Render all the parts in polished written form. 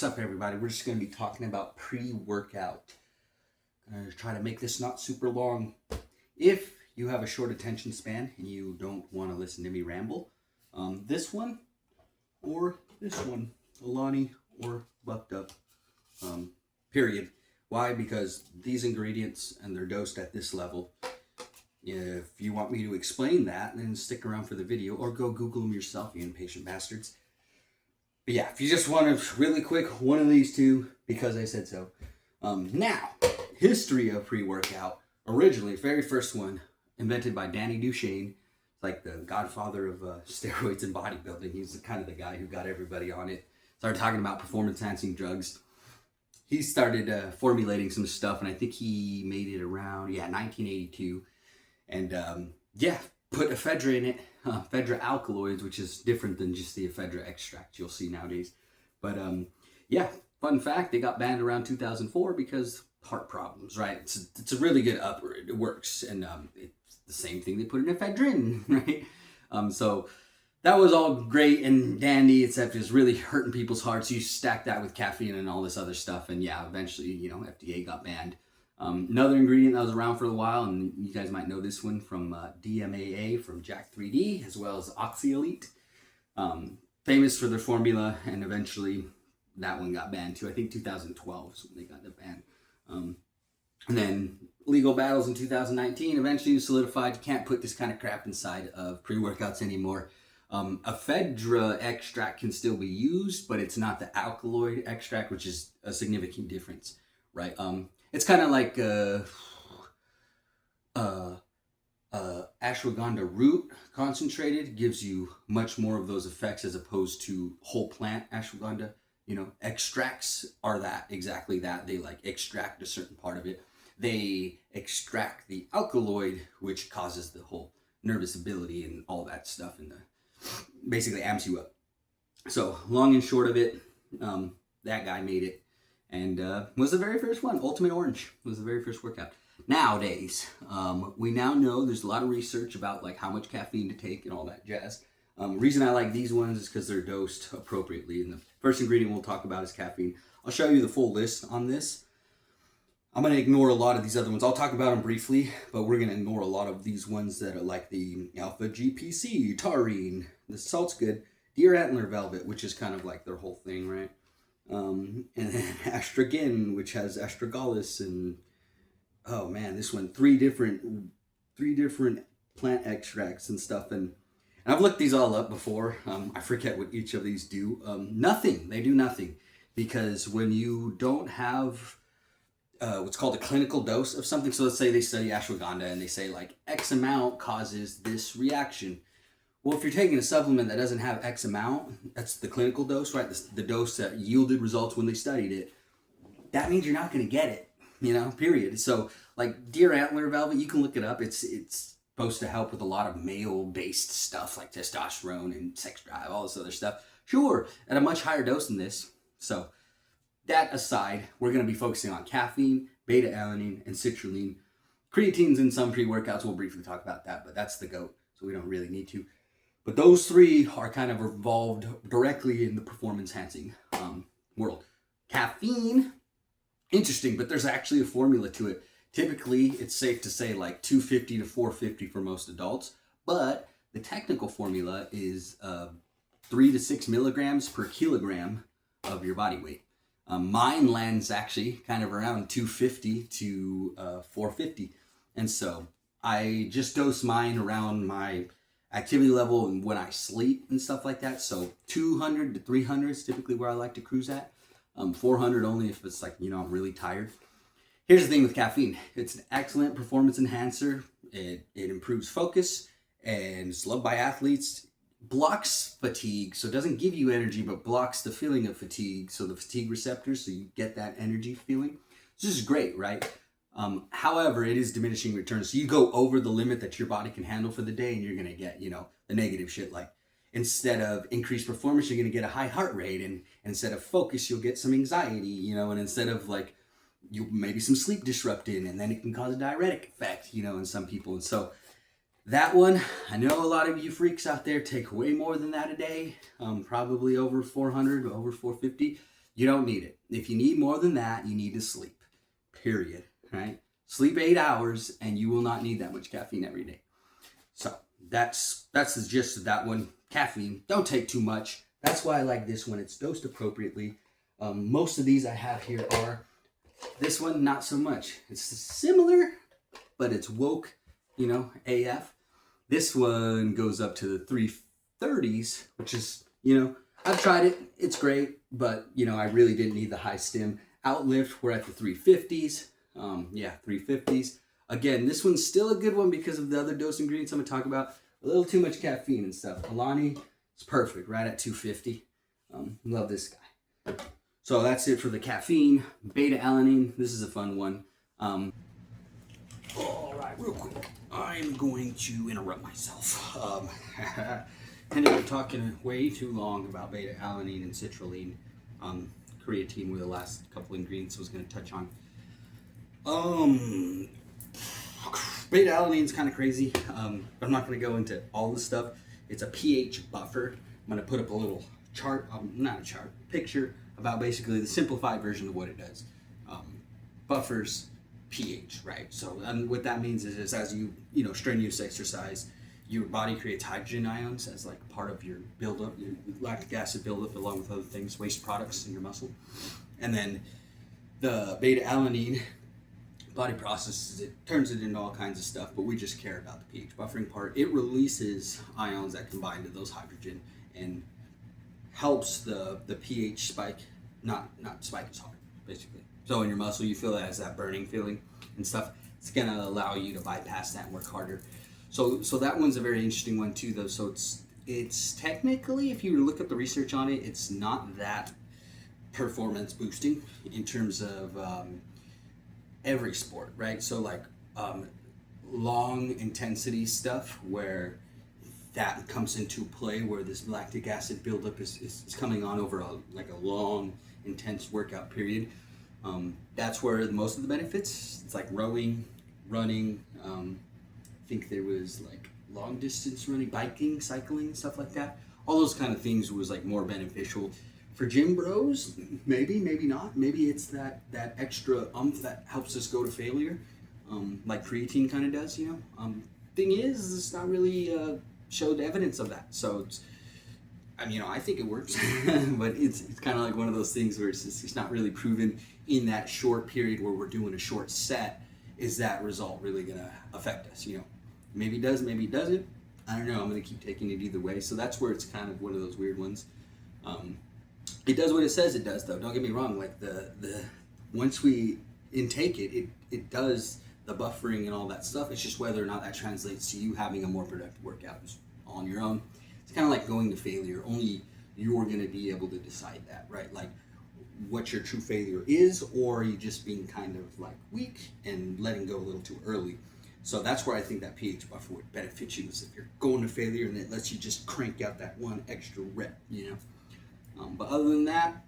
What's up, everybody? We're just going to be talking about pre-workout. I'm going to try to make this not super long. If you have a short attention span and you don't want to listen to me ramble, this one or this one, Alani or Bucked Up, period. Why? Because these ingredients, and they're dosed at this level. If you want me to explain that, then stick around for the video or go Google them yourself, you impatient bastards. But yeah, if you just want to really quick, one of these two, because I said so. Now, history of pre-workout. Originally, very first one, invented by Danny Duchesne, like the godfather of steroids and bodybuilding. He's kind of the guy who got everybody on it. Started talking about performance-enhancing drugs. He started formulating some stuff, and I think he made it around, 1982. And put ephedra in it, ephedra alkaloids, which is different than just the ephedra extract you'll see nowadays. But fun fact, they got banned around 2004 because heart problems, right? It's a really good upward. It works, and it's the same thing they put in ephedrine, right? So that was all great and dandy, except it's really hurting people's hearts. You stack that with caffeine and all this other stuff, and eventually, FDA got banned. Another ingredient that was around for a while, and you guys might know this one from DMAA from Jack 3D, as well as Oxyelite. Famous for their formula, and eventually that one got banned too. I think 2012 is when they got the ban. And then legal battles in 2019 eventually solidified you can't put this kind of crap inside of pre-workouts anymore. Ephedra extract can still be used, but it's not the alkaloid extract, which is a significant difference, right? It's kind of like ashwagandha root concentrated gives you much more of those effects as opposed to whole plant ashwagandha. Extracts are exactly that. They extract a certain part of it. They extract the alkaloid, which causes the whole nervous ability and all that stuff, and basically amps you up. So long and short of it, that guy made it. And was the very first one. Ultimate Orange was the very first workout. Nowadays, we now know there's a lot of research about how much caffeine to take and all that jazz. Reason I like these ones is because they're dosed appropriately. And the first ingredient we'll talk about is caffeine. I'll show you the full list on this. I'm going to ignore a lot of these other ones. I'll talk about them briefly, but we're going to ignore a lot of these ones that are like the Alpha GPC, taurine, the salt's good, deer antler velvet, which is kind of like their whole thing, right? And then astragen, which has astragalus, and oh man, this one, three different plant extracts and stuff. And I've looked these all up before. I forget what each of these do. They do nothing, because when you don't have what's called a clinical dose of something, so let's say they study ashwagandha and they say X amount causes this reaction. Well, if you're taking a supplement that doesn't have X amount, that's the clinical dose, right? The dose that yielded results when they studied it. That means you're not going to get it, period. So deer antler velvet, you can look it up. It's supposed to help with a lot of male-based stuff like testosterone and sex drive, all this other stuff. Sure, at a much higher dose than this. So that aside, we're going to be focusing on caffeine, beta-alanine, and citrulline. Creatine's in some pre-workouts. We'll briefly talk about that, but that's the GOAT, so we don't really need to. But those three are kind of involved directly in the performance-enhancing world. Caffeine, interesting, but there's actually a formula to it. Typically, it's safe to say 250 to 450 for most adults, but the technical formula is 3 to 6 milligrams per kilogram of your body weight. Mine lands actually kind of around 250 to 450, and so I just dose mine around my activity level and when I sleep and stuff like that. So 200 to 300 is typically where I like to cruise at. 400 only if it's I'm really tired. Here's the thing with caffeine. It's an excellent performance enhancer. It improves focus and it's loved by athletes. Blocks fatigue, so it doesn't give you energy, but blocks the feeling of fatigue. So the fatigue receptors, so you get that energy feeling. This is great, right? However, it is diminishing returns. So you go over the limit that your body can handle for the day, and you're going to get, the negative shit. Instead of increased performance, you're going to get a high heart rate. And instead of focus, you'll get some anxiety, and instead of you maybe some sleep disrupted, and then it can cause a diuretic effect, in some people. And so that one, I know a lot of you freaks out there take way more than that a day, probably over 400, over 450. You don't need it. If you need more than that, you need to sleep. Period. Right? Sleep 8 hours and you will not need that much caffeine every day. So that's the gist of that one. Caffeine, don't take too much. That's why I like this one. It's dosed appropriately. Most of these I have here are. This one, not so much. It's similar, but it's woke, AF. This one goes up to the 330s, which is, I've tried it. It's great, but, I really didn't need the high stim. Outlift, we're at the 350s. 350s. Again, this one's still a good one because of the other dose ingredients I'm going to talk about. A little too much caffeine and stuff. Alani is perfect, right at 250. Love this guy. So that's it for the caffeine. Beta-alanine, this is a fun one. All right, real quick. I'm going to interrupt myself. Ended up talking way too long about beta-alanine and citrulline. Creatine were the last couple ingredients I was going to touch on. Beta-alanine is kind of crazy. I'm not going to go into all the stuff. It's a pH buffer. I'm going to put up a little chart, picture about basically the simplified version of what it does. Buffers pH, right? So what that means is as you strenuous exercise, your body creates hydrogen ions as like part of your buildup, your lactic acid buildup, along with other things, waste products in your muscle. And then the beta-alanine, body processes it, turns it into all kinds of stuff, but we just care about the pH buffering part. It releases ions that combine to those hydrogen and helps the pH spike, not spike as hard, basically. So in your muscle, you feel that as that burning feeling and stuff. It's gonna allow you to bypass that and work harder. So that one's a very interesting one too, though. So it's technically, if you look up the research on it, it's not that performance boosting in terms of every sport, right? So like long intensity stuff where that comes into play, where this lactic acid buildup is coming on over a long intense workout period. That's where most of the benefits, it's like rowing, running, I think there was like long distance running, biking, cycling, stuff like that. All those kind of things was like more beneficial. For gym bros, maybe not. Maybe it's that extra that helps us go to failure, like creatine kind of does, Thing is, it's not really showed evidence of that. So I think it works, but it's kind of like one of those things where it's not really proven in that short period where we're doing a short set. Is that result really gonna affect us? Maybe it does, maybe it doesn't. I don't know. I'm gonna keep taking it either way. So that's where it's kind of one of those weird ones. It does what it says it does, though. Don't get me wrong. Like the once we intake it does the buffering and all that stuff. It's just whether or not that translates to you having a more productive workout on your own. It's kind of like going to failure. Only you're going to be able to decide that, right? Like what your true failure is, or you just being kind of like weak and letting go a little too early. So that's where I think that pH buffer would benefit you, is if you're going to failure and it lets you just crank out that one extra rep, But other than that,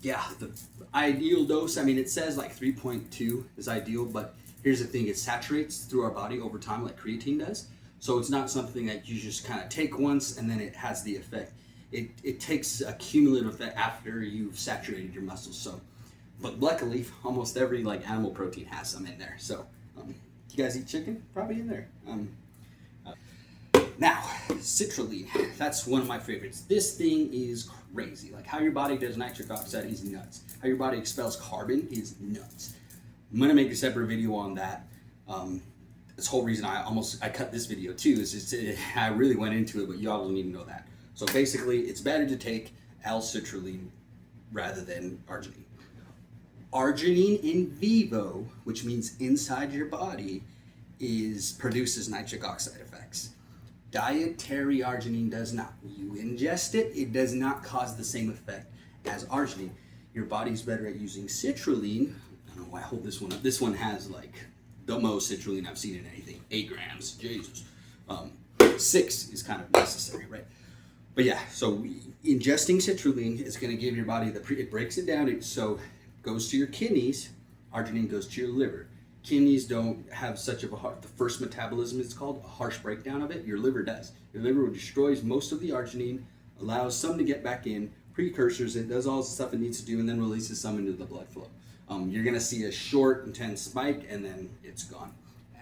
yeah, the ideal dose, it says like 3.2 is ideal, but here's the thing, it saturates through our body over time like creatine does. So it's not something that you just kind of take once and then it has the effect. It takes a cumulative effect after you've saturated your muscles. So, but luckily, almost every like animal protein has some in there. So, you guys eat chicken? Probably in there. Now, citrulline. That's one of my favorites. This thing is crazy. Like how your body does nitric oxide is nuts. How your body expels carbon is nuts. I'm gonna make a separate video on that. This whole reason I cut this video too is just I really went into it, but y'all don't even know that. So basically, it's better to take L-citrulline rather than arginine. Arginine in vivo, which means inside your body, produces nitric oxide effects. Dietary arginine does not. You ingest it, it does not cause the same effect as arginine. Your body's better at using citrulline. I don't know why I hold this one up. This one has like the most citrulline I've seen in anything. 8 grams, Jesus. 6 is kind of necessary, right? But yeah, so ingesting citrulline is going to give your body it breaks it down. So it goes to your kidneys. Arginine goes to your liver. Kidneys don't have such of the first metabolism, it's called, a harsh breakdown of it. Your liver does. Your liver destroys most of the arginine, allows some to get back in, precursors. It does all the stuff it needs to do, and then releases some into the blood flow. You're gonna see a short, intense spike, and then it's gone.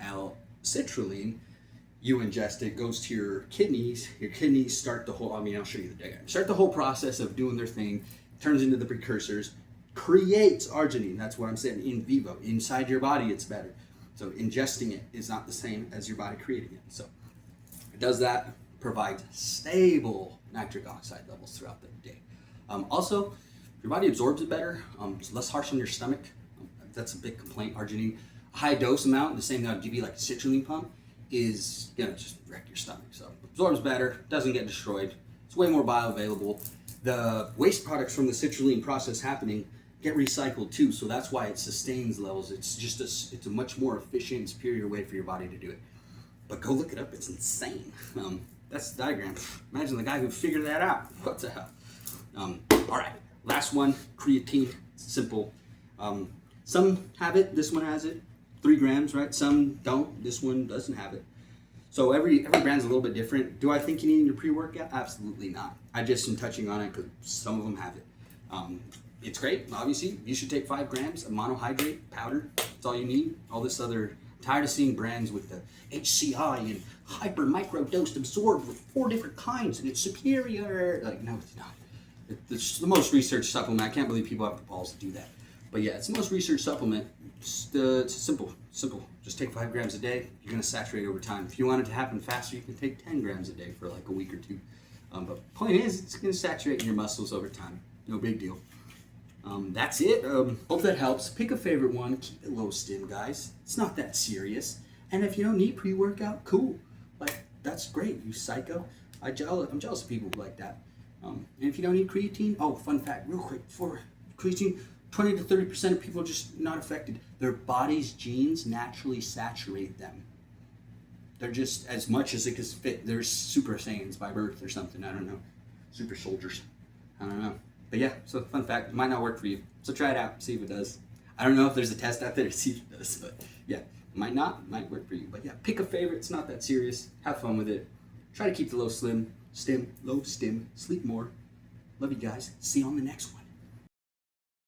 L-citrulline, you ingest it, goes to your kidneys. Your kidneys start the whole. I'll show you the diagram. Start the whole process of doing their thing. Turns into the precursors, creates arginine. That's what I'm saying. In vivo, inside your body, it's better. So ingesting it is not the same as your body creating it. So it does that. Provides stable nitric oxide levels throughout the day. Also, your body absorbs it better. It's less harsh on your stomach. That's a big complaint. Arginine, a high dose amount, the same that would give you like a citrulline pump, is gonna just wreck your stomach. So absorbs better, doesn't get destroyed. It's way more bioavailable. The waste products from the citrulline process happening get recycled too. So that's why it sustains levels. It's just it's a much more efficient, superior way for your body to do it. But go look it up. It's insane. That's the diagram. Imagine the guy who figured that out. What the hell? All right, last one, creatine. Simple. Some have it. This one has it. 3 grams, right? Some don't. This one doesn't have it. So every brand's a little bit different. Do I think you need your pre-workout? Absolutely not. I just am touching on it because some of them have it. It's great. Obviously, you should take 5 grams of monohydrate powder. That's all you need. All this other. Tired of seeing brands with the HCI and hyper micro dosed absorbed with 4 different kinds and it's superior. Like, no, it's not. It's the most researched supplement. I can't believe people have the balls to do that. But yeah, it's the most researched supplement. It's simple. Just take 5 grams a day. You're gonna saturate over time. If you want it to happen faster, you can take 10 grams a day for like a week or 2. But point is, it's gonna saturate in your muscles over time. No big deal. That's it. Hope that helps. Pick a favorite one. Keep it low stim, guys. It's not that serious. And if you don't need pre-workout, cool. Like, that's great. You psycho. I'm jealous of people who like that. And if you don't need creatine, fun fact, real quick, for creatine, 20 to 30% of people are just not affected. Their body's genes naturally saturate them. They're just as much as it can fit. They're Super Saiyans by birth or something. I don't know. Super soldiers. I don't know. But yeah, so fun fact, it might not work for you. So try it out, see if it does. I don't know if there's a test out there to see if it does, but yeah, it might not, might work for you. But yeah, pick a favorite, it's not that serious. Have fun with it. Try to keep the low stim, sleep more. Love you guys. See you on the next one.